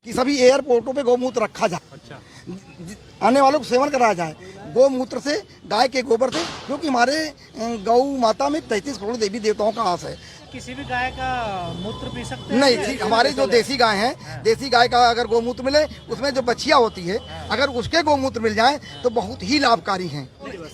कि सभी एयरपोर्टों पे गौमूत्र रखा जाए। अच्छा। आने वालों को सेवन कराया जाए गौमूत्र से, गाय के गोबर से, क्योंकि हमारे गौ माता में 33 करोड़ देवी देवताओं का आस है। किसी भी गाय का मूत्र पी सकते हैं? नहीं, हमारे जो देसी गाय हैं, देसी गाय का अगर गौमूत्र मिले, उसमें जो बछिया होती है, अगर उसके गौमूत्र मिल जाए तो बहुत ही लाभकारी हैं।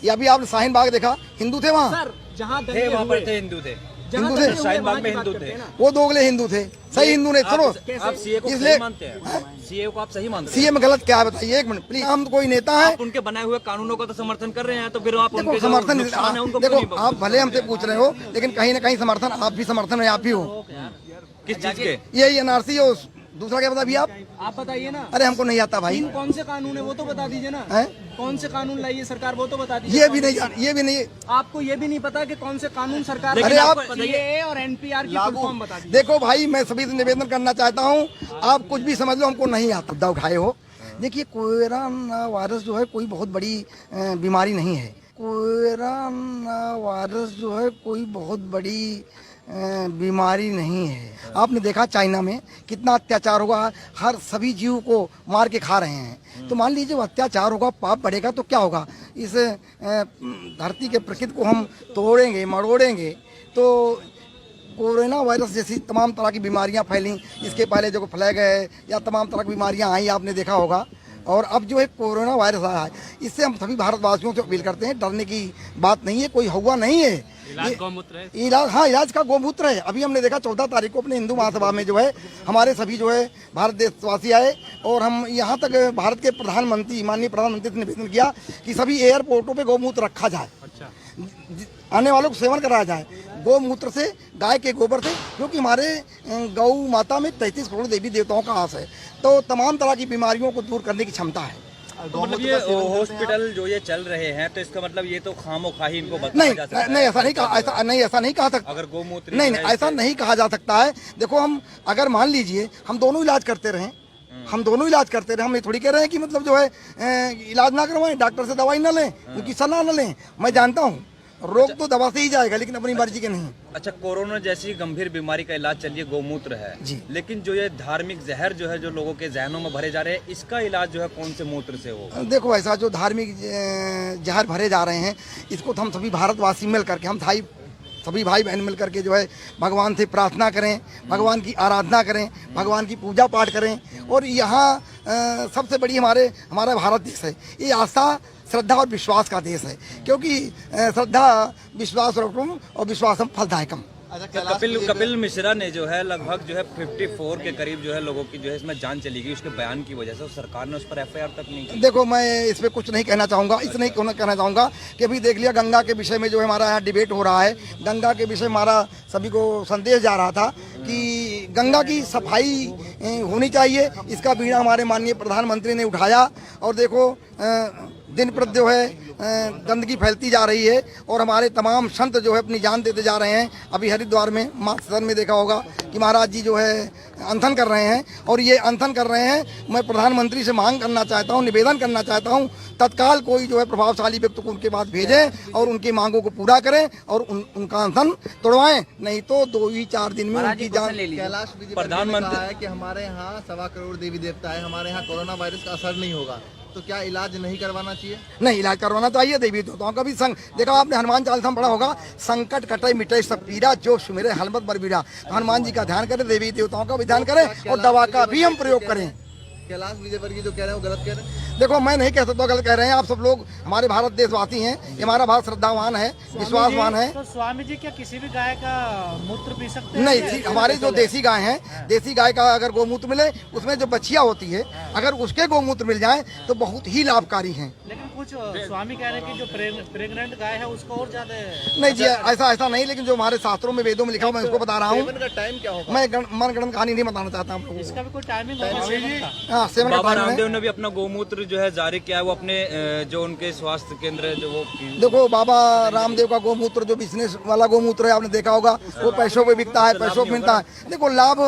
ये अभी आपने शाहीन बाग देखा, हिंदू थे वहाँ, जहाँ थे वहाँ पर थे हिंदू थे, हिंदू थे, शाहीन बाग में हिंदू थे, वो दोगले हिंदू थे। सही हिंदू नहीं, सुनो, आप सीए को सही मानते हैं? सीए को आप सही मानते हैं? सीए में गलत क्या है बताइए, एक मिनट प्लीज। हम कोई नेता है, आप उनके बनाए हुए कानूनों का तो समर्थन कर रहे हैं, तो फिर आप देखो उनके समर्थन, नुकसान है उनको देखो क्यों नहीं आप भले हमसे पूछ रहे हो, लेकिन कहीं ना कहीं समर्थन आप भी समर्थन है, आप भी हो। किस चीज के? यही एनआरसी हो, दूसरा क्या बता भी आप बताइए ना। अरे हमको नहीं आता भाई। कौन से कानून है वो तो बता दीजिए ना। है? कौन से कानून लाइए सरकार वो तो बता दीजिए। ये भी नहीं, ये भी नहीं। आपको ये भी नहीं पता कि कौन से कानून सरकार, अरे आप सीएए और एनपीआर की फुल फॉर्म बता दीजिए। देखो भाई, मैं सभी से निवेदन करना चाहता हूँ, आप कुछ भी समझ लो, हमको नहीं आता। मुद्दा उठाए हो, देखिए कोरोना वायरस जो है कोई बहुत बड़ी बीमारी नहीं है। कोरोना वायरस जो है कोई बहुत बड़ी बीमारी नहीं है। आपने देखा चाइना में कितना अत्याचार होगा, हर सभी जीव को मार के खा रहे हैं। तो मान लीजिए वो अत्याचार होगा, पाप बढ़ेगा तो क्या होगा, इस धरती के प्रकृति को हम तोड़ेंगे मरोड़ेंगे तो कोरोना वायरस जैसी तमाम तरह की बीमारियां फैली। इसके पहले जो फ्लैग है या तमाम तरह की बीमारियां आई, आपने देखा होगा। और अब जो है कोरोना वायरस आया है, इससे हम सभी भारतवासियों से अपील करते हैं, डरने की बात नहीं है, कोई हुआ नहीं है। इलाज गौमूत्र है। इलाज, हाँ, इलाज का गौमूत्र है। अभी हमने देखा 14 तारीख को अपने हिंदू महासभा में जो है हमारे सभी जो है भारत देशवासी आए, और हम यहाँ तक भारत के प्रधानमंत्री, माननीय प्रधानमंत्री से निवेदन किया कि सभी एयरपोर्टों पे गौमूत्र रखा जाए। अच्छा। आने वालों को सेवन कराया जाए गौमूत्र से, गाय के गोबर से, क्योंकि हमारे गौ माता में 33 करोड़ देवी देवताओं का आस है। तो तमाम तरह की बीमारियों को दूर करने की क्षमता है। तो मतलब ये हॉस्पिटल जो ये चल रहे हैं, तो इसका मतलब ये तो खामोखाही इनको बताया जा सकता है? नहीं, ऐसा नहीं कहा, ऐसा नहीं कहा सकता। अगर गौमूत्र नहीं, ऐसा नहीं कहा जा सकता है। देखो, हम अगर मान लीजिए हम दोनों इलाज करते रहें, हम ये थोड़ी कह रहे हैं कि मतलब जो है इलाज ना करवाएं, डॉक्टर से दवाई ना लें, उनकी सलाह ना लें। मैं जानता हूँ रोग तो दवा से ही जाएगा, लेकिन अपनी मर्जी के नहीं। अच्छा, कोरोना जैसी गंभीर बीमारी का इलाज चलिए गौमूत्र है जी, लेकिन जो ये धार्मिक जहर जो है जो लोगों के जहनों में भरे जा रहे हैं, इसका इलाज जो है कौन से मूत्र से हो? देखो, ऐसा जो धार्मिक जहर भरे जा रहे हैं, इसको तो हम सभी भारतवासी मिल करके, हम सभी भाई बहन मिल करके जो है भगवान से प्रार्थना करें, भगवान की आराधना करें, भगवान की पूजा पाठ करें। और यहाँ सबसे बड़ी हमारा भारत देश है, ये आस्था, श्रद्धा और विश्वास का देश है, क्योंकि श्रद्धा विश्वास और विश्वासम फलदायकम। कपिल मिश्रा ने जो है लगभग जो है 54 के करीब जो है लोगों की जो है इसमें जान चली गई उसके बयान की वजह से, सरकार ने उस पर एफआईआर तक नहीं की। देखो, मैं इस पर कुछ नहीं कहना चाहूँगा, इसलिए कहना चाहूँगा कि अभी देख लिया गंगा के विषय में जो है हमारा यहाँ डिबेट हो रहा है। गंगा के विषय हमारा सभी को संदेश जा रहा था कि गंगा की सफाई होनी चाहिए। इसका बीड़ा हमारे माननीय प्रधानमंत्री ने उठाया, और देखो दिन प्रति जो है गंदगी फैलती जा रही है, और हमारे तमाम संत जो है अपनी जान देते जा रहे हैं। अभी हरिद्वार में मां सदन में देखा होगा कि महाराज जी जो है अनशन कर रहे हैं, और ये अनशन कर रहे हैं। मैं प्रधानमंत्री से मांग करना चाहता हूँ, निवेदन करना चाहता हूँ, तत्काल कोई जो है प्रभावशाली व्यक्ति को उनके पास भेजें और उनकी मांगों को पूरा करें और उनका अनशन तोड़वाएं, नहीं तो 2-4 दिन में उनकी जान। कैलाश प्रधानमंत्री है कि हमारे यहाँ 1.25 करोड़ देवी देवता है, हमारे यहाँ कोरोना वायरस का असर नहीं होगा, तो क्या इलाज नहीं करवाना चाहिए? नहीं, इलाज करवाना चाहिए। देवी देवताओं का भी देखा आपने हनुमान चालीसा में पढ़ा होगा, संकट कटे मिटे सब पीड़ा, जो सुमिरे हनुमत बरबीड़ा। तो हनुमान जी का ध्यान करें, देवी देवताओं का भी ध्यान करें, और दवा का भी हम प्रयोग करें। कैलाश विजयवर्गीय जो कह रहे हैं वो गलत कह रहे हैं? देखो, मैं नहीं कह सकता गलत कह रहे हैं। आप सब लोग हमारे भारत देशवासी हैं, ये हमारा भारत श्रद्धावान है, विश्वासवान है। तो स्वामी जी क्या किसी भी गाय का मूत्र पी सकते हैं? नहीं, हमारे जो देसी गाय हैं, देसी गाय का अगर गौमूत्र मिले, उसमें जो बछिया होती है, अगर उसके गौमूत्र मिल जाए तो बहुत ही लाभकारी हैं। लेकिन कुछ स्वामी कह रहे हैं कि जो प्रेग्नेंट गाय है उसको और ज्यादा। नहीं जी, ऐसा नहीं, लेकिन जो हमारे शास्त्रों में वेदों में लिखा मैं उसको बता रहा हूँ। टाइम क्या होगा? मैं मनगढ़ंत कहानी नहीं बताना चाहता हूँ। इसका भी कोई टाइमिंग होगा? बाबा रामदेव ने भी अपना गौमूत्र जो है जारी किया है, वो अपने जो उनके स्वास्थ्य केंद्र है जो वो। देखो, बाबा रामदेव का गौमूत्र जो बिजनेस वाला गौमूत्र है, आपने देखा होगा, वो पैसों पे बिकता है, पैसों पे मिलता है। देखो, लाभ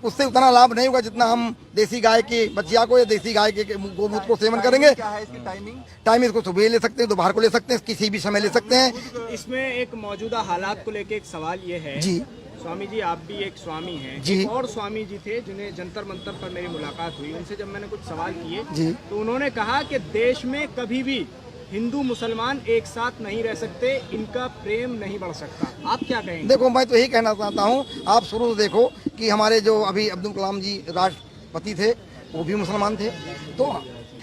उससे उतना लाभ नहीं होगा जितना हम देसी गाय की बच्चिया को या देसी गाय के गौमूत्र को सेवन करेंगे। क्या है इसकी टाइमिंग? टाइम इसको सुबह ले सकते हैं, दोपहर को ले सकते हैं, किसी भी समय ले सकते हैं। इसमें एक मौजूदा हालात को लेके एक सवाल ये है जी स्वामी जी आप भी एक स्वामी हैं। जी। एक और स्वामी जी थे जिन्हें जंतर मंतर पर मेरी मुलाकात हुई, उनसे जब मैंने कुछ सवाल किए जी। तो उन्होंने कहा कि देश में कभी भी हिंदू मुसलमान एक साथ नहीं रह सकते, इनका प्रेम नहीं बढ़ सकता। आप क्या कहेंगे? देखो मैं तो यही कहना चाहता हूँ, आप शुरू से देखो कि हमारे जो अभी अब्दुल कलाम जी राष्ट्रपति थे वो भी मुसलमान थे, तो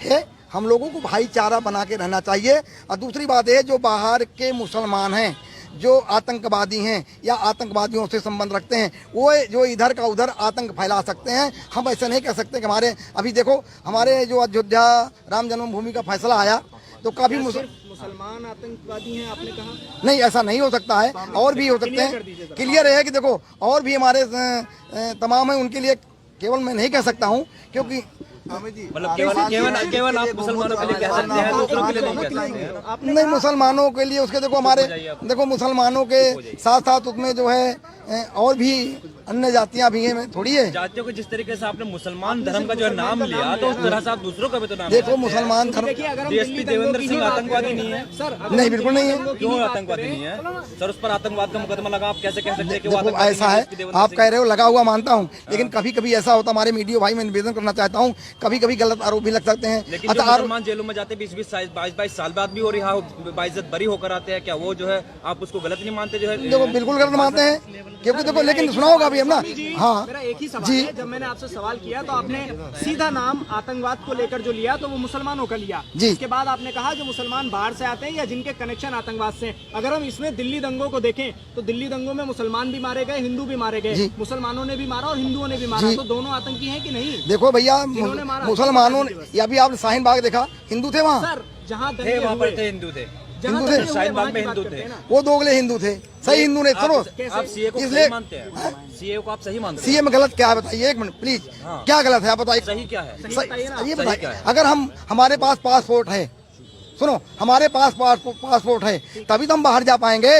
थे। हम लोगों को भाईचारा बना के रहना चाहिए। और दूसरी बात है, जो बाहर के मुसलमान हैं, जो आतंकवादी हैं या आतंकवादियों से संबंध रखते हैं, वो जो इधर का उधर आतंक फैला सकते हैं। हम ऐसा नहीं कह सकते कि हमारे अभी देखो हमारे जो अयोध्या राम जन्मभूमि का फैसला आया तो काफी मुसलमान आतंकवादी हैं आपने कहा? नहीं, ऐसा नहीं हो सकता है, और भी हो सकते हैं। क्लियर है कि देखो और भी हमारे तमाम है, उनके लिए केवल मैं नहीं कह सकता हूँ क्योंकि मतलब केवल आप मुसलमानों के लिए कह सकते हैं, दूसरों के लिए नहीं कह सकते हैं। नहीं, मुसलमानों के लिए उसके देखो हमारे देखो मुसलमानों के साथ साथ उसमें जो है और भी अन्य जातियां भी हैं, थोड़ी है। जातियों को जिस तरीके से आपने मुसलमान धर्म का जो है नाम लिया, तो उस तरह से आप दूसरों का भी तो नाम देखो मुसलमान धर्म, डीएसपी देवेंद्र सिंह आतंकवादी नहीं है सर? नहीं, बिल्कुल नहीं है। क्यों आतंकवादी नहीं है सर? उस पर आतंकवाद का मुकदमा लगा, आप कैसे कह सकते हैं कि वो देखो ऐसा है, आप कह रहे हो लगा हुआ मानता हूँ, लेकिन कभी कभी ऐसा होता, हमारे मीडिया भाई मैं निवेदन करना चाहता हूँ, कभी कभी गलत आरोप भी लग सकते हैं। लेकिन जो मुसलमान जेलों में जाते 20-20 22 साल बाद भी और यहाँ बाइज्जत बरी होकर आते हैं, क्या वो जो है आप उसको गलत नहीं मानते? जो है देखो बिल्कुल गलत मानते हैं, क्योंकि देखो लेकिन सुना होगा अभी हम ना। हाँ मेरा एक ही सवाल है, जब मैंने आपसे सवाल किया तो आपने सीधा नाम आतंकवाद को लेकर जो लिया तो वो मुसलमानों का लिया। जी। इसके बाद आपने कहा जो मुसलमान बाहर से आते हैं या जिनके कनेक्शन आतंकवाद से, अगर हम इसमें दिल्ली दंगों को देखें तो दिल्ली दंगों में मुसलमान भी मारे गए, हिंदू भी मारे गए, मुसलमानों ने भी मारा और हिंदुओं ने भी मारा, तो दोनों आतंकी हैं कि नहीं? देखो भैया, मुसलमानों ने, या भी आपने शाहीन बाग देखा, हिंदू थे वहाँ? सर जहाँ थे वहाँ पर थे, हिंदू थे, हिंदू थे, शाहीन बाग में हिंदू थे, वो दोगले हिंदू थे। सही हिंदू ने सुनो, आप सीए को सही मानते हैं? सीए को आप सही मानते हैं? सीए में गलत क्या है बताइए, एक मिनट प्लीज, क्या गलत है आप बताइए। सही क्या है? ये बताइए, अगर हमारे पास पासपोर्ट है, सुनो हमारे पास पासपोर्ट है तभी तो हम बाहर जा पाएंगे।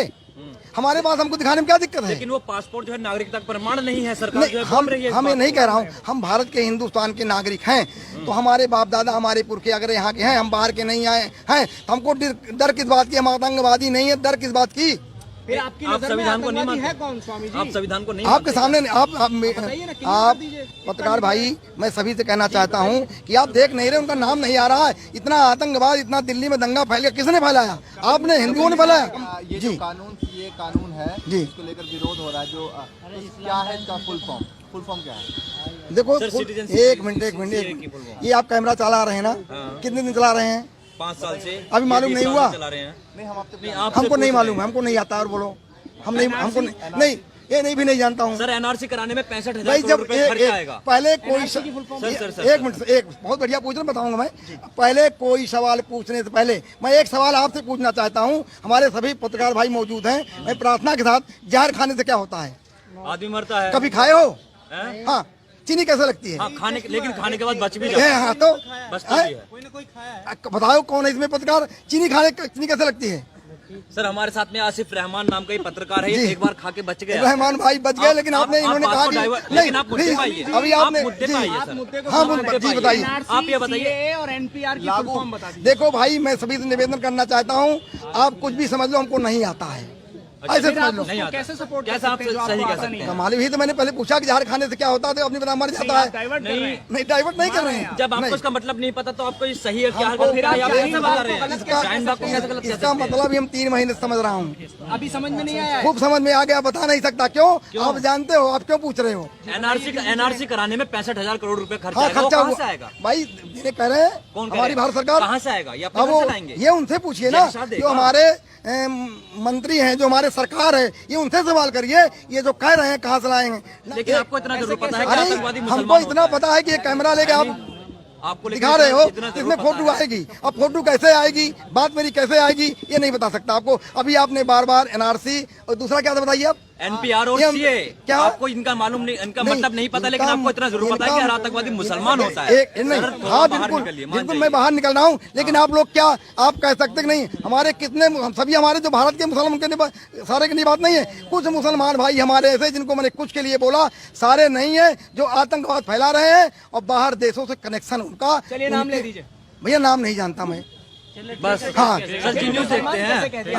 हमारे पास हमको दिखाने में क्या दिक्कत है? लेकिन वो पासपोर्ट जो है नागरिकता का प्रमाण नहीं है, सरकार जो है हम रही है। हम ये नहीं कह रहा हूँ, हम भारत के हिंदुस्तान के नागरिक हैं, तो हमारे बाप दादा हमारे पुरखे अगर यहाँ के हैं, हम बाहर के नहीं आए हैं, तो हमको डर किस बात की? हम आतंकवादी नहीं है, डर किस बात की? फिर आपकी आप नजर में संविधान को नहीं आतंकवादी मानते? है कौन स्वामी जी? आप संविधान को नहीं आपके सामने आप बताइए ना, क्लियर आप कर दीजिए। पत्रकार भाई, मैं सभी से कहना चाहता हूँ कि आप देख नहीं रहे, उनका नाम नहीं आ रहा है। इतना आतंकवाद, इतना दिल्ली में दंगा फैल गया, किसने फैलाया? आपने, हिंदुओं ने फैलाया। ये जो कानून, ये कानून है जी। इसको लेकर विरोध हो रहा है, जो क्या है इसका फुल फॉर्म क्या है? देखो सर, citizenship एक मिनट, ये आप कैमरा चला रहे हैं ना, कितने दिन चला रहे हैं? 5 साल से अभी मालूम नहीं हुआ? चला रहे हैं। नहीं, हम आपसे हमको नहीं मालूम, हमको नहीं आता। और बोलो, हम नहीं, हमको नहीं, ये नहीं भी नहीं जानता हूँ सर। एनआरसी कराने में 65,000 भाई। करोड़ जब रुपए खर्च आएगा। पहले कोई सर, एक मिनट, एक बहुत बढ़िया पूछ रहा, बताऊंगा मैं। पहले कोई सवाल पूछने से पहले मैं एक सवाल आपसे पूछना चाहता हूँ, हमारे सभी पत्रकार भाई मौजूद हैं, मैं प्रार्थना के साथ, जहर खाने से क्या होता है? आदमी मरता है। कभी खाए हो? हैं? हाँ, चीनी कैसे लगती है? हाँ, लेकिन खाने के बाद बच भी जाता है। हाँ तो बचता भी है। कोई ना कोई खाया है। बताओ कौन है इसमें पत्रकार? चीनी कैसे लगती है? सर, हमारे साथ में आसिफ रहमान नाम का ही पत्रकार है, ये एक बार खा के बच गया। रहमान भाई बच गए, लेकिन आपने इन्होंने कहा कि लेकिन आप मुद्दे पे आइए। अभी आपने मुद्दे पे आइए सर। हाँ जी बताइए। आप ये बताइए। NRC, और एनपीआर की फुल फॉर्म बता दीजिए। देखो भाई, मैं सभी से निवेदन करना चाहता हूँ, आप कुछ भी समझ लो, हमको नहीं आता है, ऐसे फिर समझ आप लो। उसको कैसे सपोर्ट कर कैसे आप सकते हैं जो सही आपको कह आता सकते नहीं हैं? है? मालूम ही तो मैंने पहले पूछा कि जहर खाने से क्या होता है, तो अपनी बता मर जाता है। डाइवर्ट कर रहे हैं। नहीं, डाइवर्ट नहीं कर रहे हैं। जब आपको इसका मतलब नहीं पता तो आपको ये सही है क्या? हमको फिर आप क्या कैसे है? बता रहे हैं? इसका- शाहीन बाग को कैसे गलत कह इसका सकते हैं? मतलब ही हम 3 महीने से समझ रहा हूँ, अभी समझ में नहीं आया है। खूब समझ में आ गया, बता नहीं सकता। क्यों? आप जानते हो, आप क्यों पूछ रहे हो? एनआरसी कराने में 65,000 करोड़ रुपए खर्च हाँ, आएगा। वो खर्चा कहाँ से हुआ आएगा? भाई, ये कह रहे हैं कौन कह हमारी रहे हैं? भारत सरकार कहाँ से आएगा? ये अपने अब घर से लाएंगे? ये उनसे पूछिए ना, इरशाद देगा। जो हमारे मंत्री हैं, जो हमारे सरकार है, ये उनसे सवाल करिए, ये जो कह रहे हैं कहाँ से लाएंगे। लेकिन आपको इतना जरूर पता है कि अरे आतंकवादी हमको मुसलमान इतना होता है। पता है कि ये कैमरा लेके आप आपको दिखा रहे हो, इतना जरूर इसमें पता फोटो है। आएगी। अब फोटो कैसे आएगी, बात मेरी कैसे आएगी, ये नहीं बता सकता आपको। अभी आपने बार बार एनआरसी और दूसरा क्या था बताइए आप? एनपीआर और ये हम- सीए, क्या? आपको इनका मालूम नहीं, इनका मतलब नहीं पता, लेकिन आपको इतना जरूर पता है कि हर आतंकवादी मुसलमान होता है। नहीं, सर, थोड़ा हाँ बाहर बिल्कुल निकलिए, मान बिल्कुल, जाइए। मैं बाहर निकल रहा हूँ, लेकिन आप लोग क्या, आप कह सकते कि नहीं, हमारे कितने, हम सभी हमारे जो भारत के मुसलमान के सारे की बात नहीं है। कुछ मुसलमान भाई हमारे ऐसे, जिनको मैंने कुछ के लिए बोला, सारे नहीं है, जो आतंकवाद फैला रहे हैं और बाहर देशों से कनेक्शन उनका। चलिए नाम ले दीजिए। भैया नाम नहीं जानता मैं। बस हाँ सर, जी न्यूज़ देखते हैं।